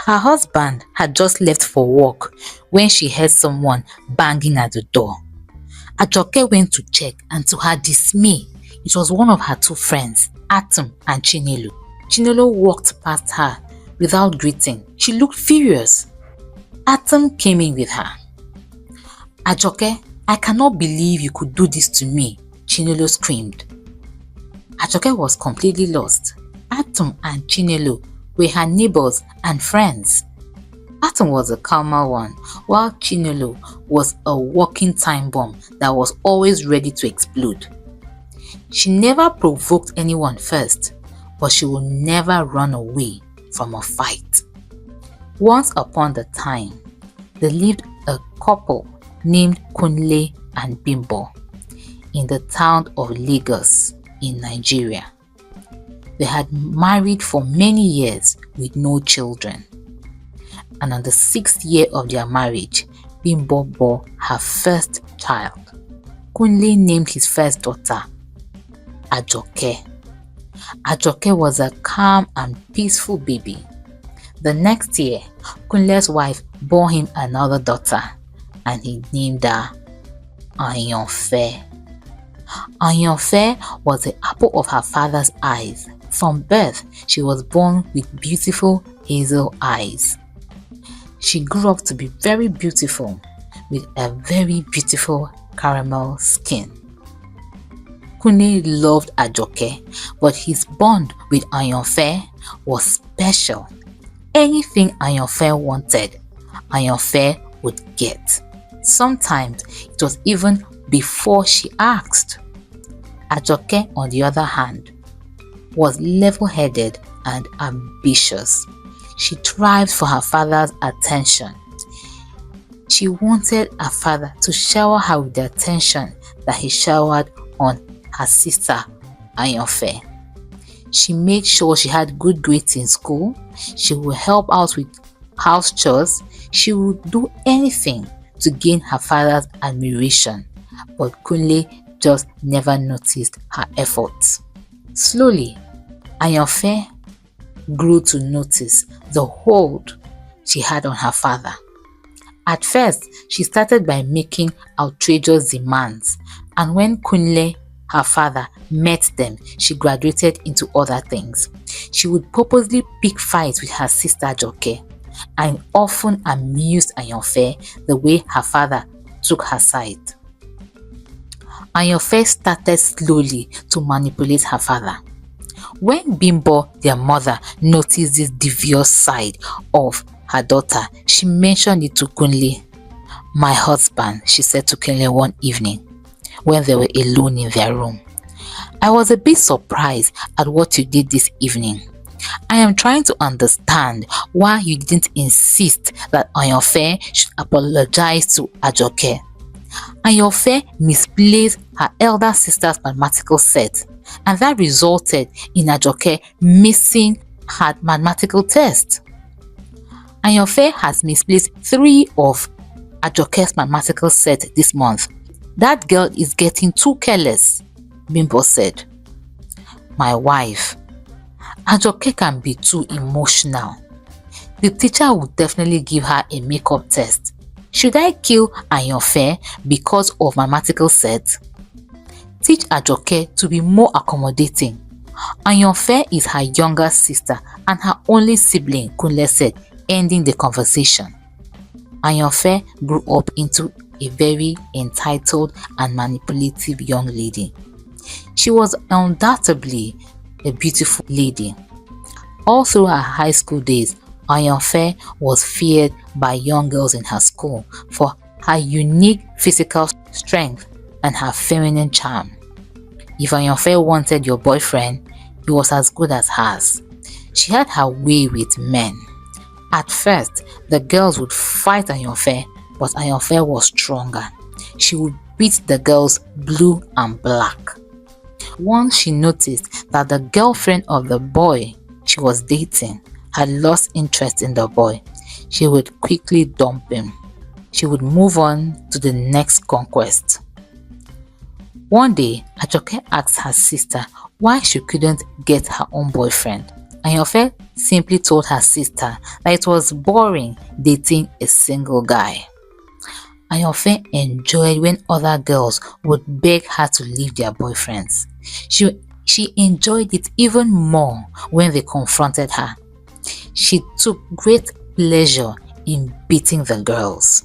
Her husband had just left for work when she heard someone banging at the door. Ajoke went to check, and to her dismay, it was one of her two friends, Atom and Chinelo. Chinelo walked past her without greeting. She looked furious. Atom came in with her. "Ajoke, I cannot believe you could do this to me," Chinelo screamed. Ajoke was completely lost. Atom and Chinelo were her neighbors and friends. Atom was a calmer one, while Chinelo was a walking time bomb that was always ready to explode. She never provoked anyone first, but she would never run away from a fight. Once upon a time, there lived a couple named Kunle and Bimbo in the town of Lagos in Nigeria. They had married for many years with no children. And on the 6th year of their marriage, Bimbo bore her first child. Kunle named his first daughter Ajoke. Ajoke was a calm and peaceful baby. The next year, Kunle's wife bore him another daughter, and he named her Ayanfe. Ayanfe was the apple of her father's eyes. From birth, she was born with beautiful hazel eyes. She grew up to be very beautiful with a very beautiful caramel skin. Kunle loved Ajoke, but his bond with Ayanfe was special. Anything Ayanfe wanted, Ayanfe would get. Sometimes it was even before she asked. Ajoke, on the other hand, was level-headed and ambitious. She thrived for her father's attention. She wanted her father to shower her with the attention that he showered on her sister Ayanfe. She made sure she had good grades in school. She would help out with house chores. She would do anything to gain her father's admiration, but Kunle just never noticed her efforts. Slowly, Ayanfe grew to notice the hold she had on her father. At first, she started by making outrageous demands, and when Kunle, her father, met them, she graduated into other things. She would purposely pick fights with her sister Ajoke, and often amused Ayanfe the way her father took her side. Ayanfe started slowly to manipulate her father. When Bimbo, their mother, noticed this devious side of her daughter, she mentioned it to Kunle. "My husband," she said to Kunle one evening when they were alone in their room, "I was a bit surprised at what you did this evening. I am trying to understand why you didn't insist that Ayanfe should apologize to Ajoke. Ayanfe misplaced her elder sister's mathematical set, and that resulted in Ajoke missing her mathematical test. Ayanfe has misplaced 3 of Ajoke's mathematical set this month. That girl is getting too careless," Bimbo said. "My wife, Ajoke can be too emotional. The teacher would definitely give her a makeup test. Should I kill Ayanfe because of mathematical set? Teach Ajoke to be more accommodating. Ayanfe is her younger sister and her only sibling," Kunle said, ending the conversation. Ayanfe grew up into a very entitled and manipulative young lady. She was undoubtedly a beautiful lady. All through her high school days, Ayanfe was feared by young girls in her school for her unique physical strength and her feminine charm. If Ayanfe wanted your boyfriend, he was as good as hers. She had her way with men. At first, the girls would fight Ayanfe, but Ayanfe was stronger. She would beat the girls blue and black. Once she noticed that the girlfriend of the boy she was dating had lost interest in the boy, she would quickly dump him. She would move on to the next conquest. One day, Ajoke asked her sister why she couldn't get her own boyfriend. Ayanfe simply told her sister that it was boring dating a single guy. Ayanfe enjoyed when other girls would beg her to leave their boyfriends. She enjoyed it even more when they confronted her. She took great pleasure in beating the girls.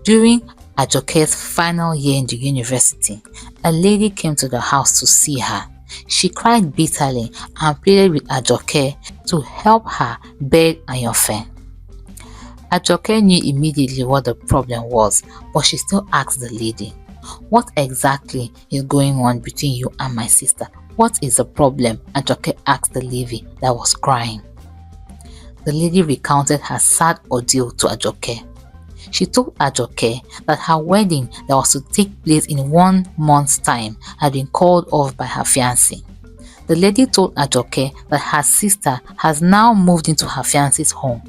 During Ajoke's final year in the university, a lady came to the house to see her. She cried bitterly and pleaded with Ajoke to help her beg Ayanfe. Ajoke knew immediately what the problem was, but she still asked the lady, "What exactly is going on between you and my sister? What is the problem?" Ajoke asked the lady that was crying. The lady recounted her sad ordeal to Ajoke. She told Ajoke that her wedding that was to take place in 1 month's time had been called off by her fiancé. The lady told Ajoke that her sister has now moved into her fiancé's home.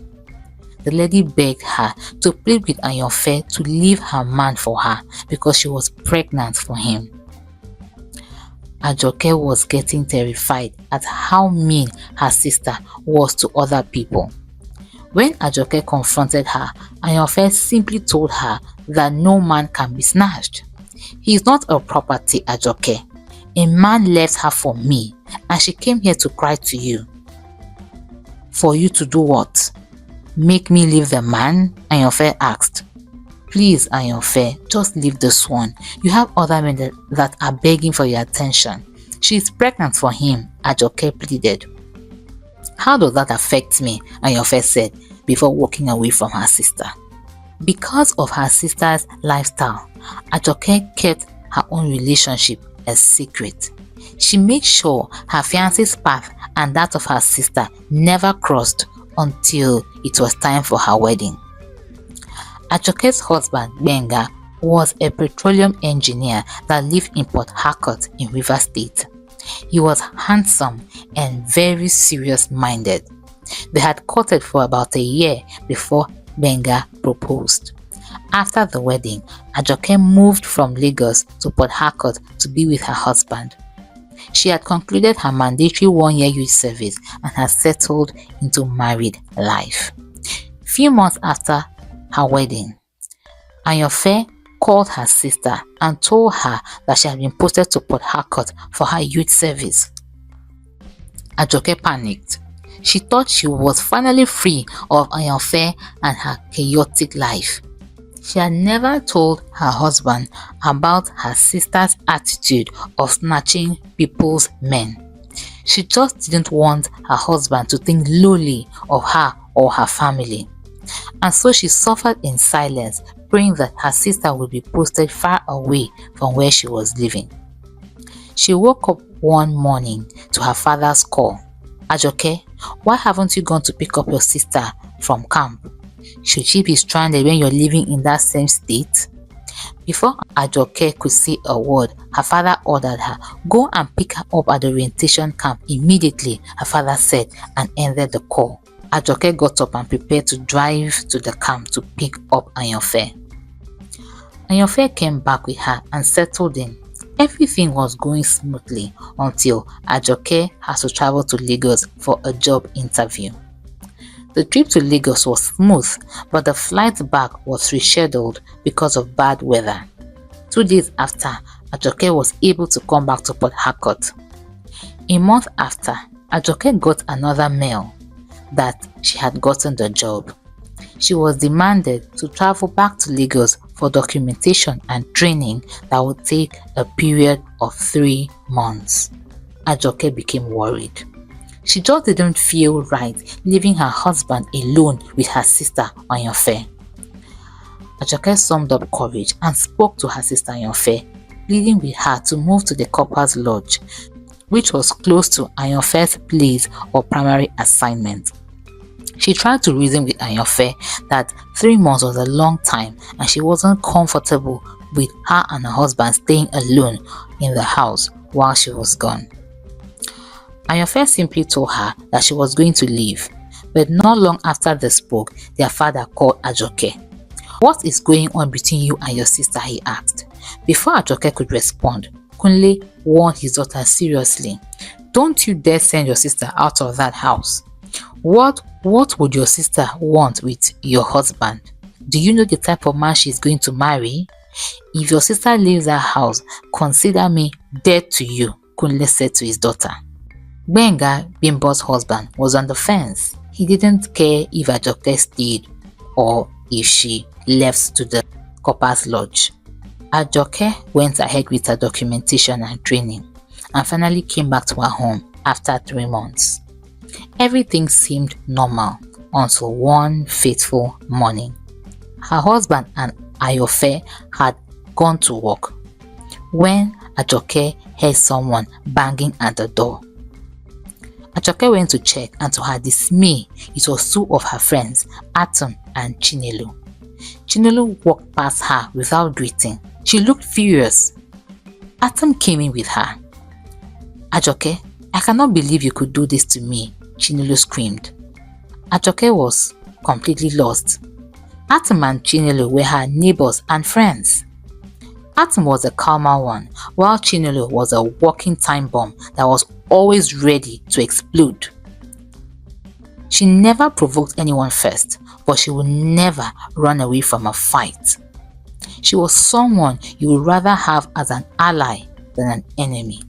The lady begged her to plead with Ayanfe to leave her man for her because she was pregnant for him. Ajoke was getting terrified at how mean her sister was to other people. When Ajoke confronted her, Ayanfe simply told her that no man can be snatched. "He is not a property, Ajoke. A man left her for me and she came here to cry to you." "For you to do what? Make me leave the man?" Ayanfe asked. "Please, Ayanfe, just leave this one. You have other men that are begging for your attention. She is pregnant for him," Ajoke pleaded. "How does that affect me?" Ayanfe said before walking away from her sister. Because of her sister's lifestyle, Ajoke kept her own relationship a secret. She made sure her fiancé's path and that of her sister never crossed until it was time for her wedding. Ajoke's husband, Gbenga, was a petroleum engineer that lived in Port Harcourt in Rivers State. He was handsome and very serious-minded. They had courted for about a year before Gbenga proposed. After the wedding, Ajoke moved from Lagos to Port Harcourt to be with her husband. She had concluded her mandatory 1-year youth service and had settled into married life. Few months after her wedding, Ayanfe called her sister and told her that she had been posted to Port Harcourt for her youth service. Ajoke panicked. She thought she was finally free of Ayanfe and her chaotic life. She had never told her husband about her sister's attitude of snatching people's men. She just didn't want her husband to think lowly of her or her family. And so she suffered in silence, praying that her sister would be posted far away from where she was living. She woke up one morning to her father's call. "Ajoke, why haven't you gone to pick up your sister from camp? Should she be stranded when you're living in that same state?" Before Ajoke could say a word, her father ordered her, "Go and pick her up at the orientation camp immediately," her father said, and ended the call. Ajoke got up and prepared to drive to the camp to pick up Ayanfe. Ayanfe came back with her and settled in. Everything was going smoothly until Ajoke has to travel to Lagos for a job interview. The trip to Lagos was smooth, but the flight back was rescheduled because of bad weather. 2 days after, Ajoke was able to come back to Port Harcourt. A month after, Ajoke got another mail that she had gotten the job. She was demanded to travel back to Lagos for documentation and training that would take a period of 3 months. Ajoke became worried. She just didn't feel right leaving her husband alone with her sister Ayanfe. Ajoke summed up courage and spoke to her sister Ayanfe, pleading with her to move to the Corper's Lodge, which was close to Ayanfe's place of primary assignment. She tried to reason with Ayanfe that 3 months was a long time and she wasn't comfortable with her and her husband staying alone in the house while she was gone. Ayanfe simply told her that she was going to leave, but not long after they spoke, their father called Ajoke. "What is going on between you and your sister?" he asked. Before Ajoke could respond, Kunle warned his daughter seriously. Don't you dare send your sister out of that house. What would your sister want with your husband? Do you know the type of man she's going to marry? If your sister leaves that house, consider me dead to you, Kunle said to his daughter. Gbenga, Bimbo's husband, was on the fence. He didn't care if Ajoke stayed or if she left to the Copper's Lodge. Ajoke went ahead with her documentation and training and finally came back to her home after 3 months. Everything seemed normal until one fateful morning. Her husband and Ayanfe had gone to work when Ajoke heard someone banging at the door. Ajoke went to check, and to her dismay, it was 2 of her friends, Atom and Chinelo. Chinelo walked past her without greeting. She looked furious. Atom came in with her. Ajoke, I cannot believe you could do this to me, Chinelo screamed. Ajoke was completely lost. Atom and Chinelo were her neighbors and friends. Atom was a calmer one, while Chinelo was a walking time bomb that was always ready to explode. She never provoked anyone first, but she would never run away from a fight. She was someone you would rather have as an ally than an enemy.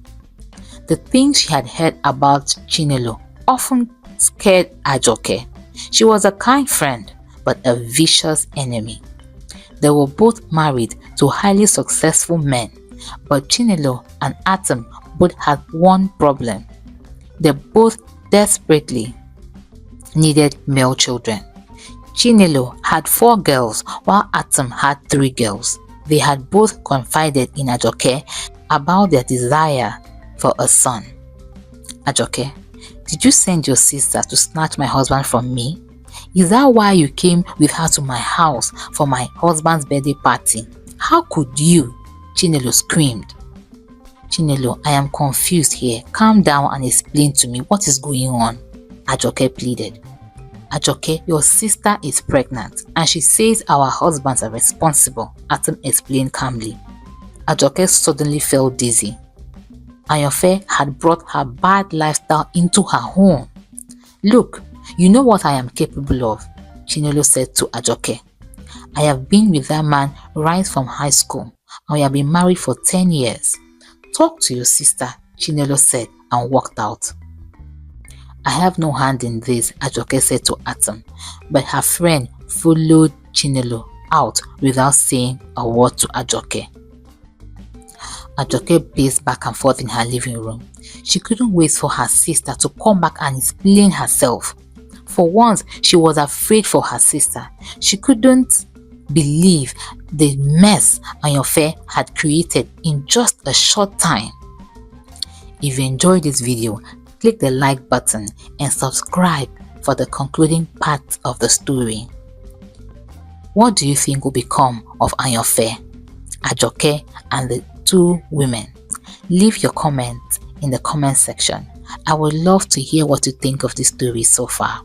The things she had heard about Chinelo often scared Ajoke. She was a kind friend, but a vicious enemy. They were both married to highly successful men, but Chinelo and Atom both had one problem. They both desperately needed male children. Chinelo had 4 girls while Atom had 3 girls. They had both confided in Ajoke about their desire for a son. Ajoke, did you send your sister to snatch my husband from me? Is that why you came with her to my house for my husband's birthday party? How could you? Chinelo screamed. Chinelo, I am confused here. Calm down and explain to me what is going on, Ajoke pleaded. Ajoke, your sister is pregnant and she says our husbands are responsible, Atom explained calmly. Ajoke suddenly felt dizzy. Ayanfe had brought her bad lifestyle into her home. Look, you know what I am capable of, Chinelo said to Ajoke. I have been with that man right from high school and we have been married for 10 years. Talk to your sister, Chinelo said and walked out. I have no hand in this, Ajoke said to Atom, but her friend followed Chinelo out without saying a word to Ajoke. Ajoke paced back and forth in her living room. She couldn't wait for her sister to come back and explain herself. For once, she was afraid for her sister. She couldn't believe the mess Ayanfe had created in just a short time. If you enjoyed this video, click the like button and subscribe for the concluding part of the story. What do you think will become of Ayanfe, Ajoke, and the 2 women? Leave your comments in the comment section. I would love to hear what you think of this story so far.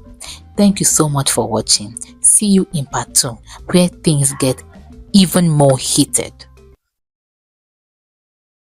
Thank you so much for watching. See you in part 2 where things get even more heated.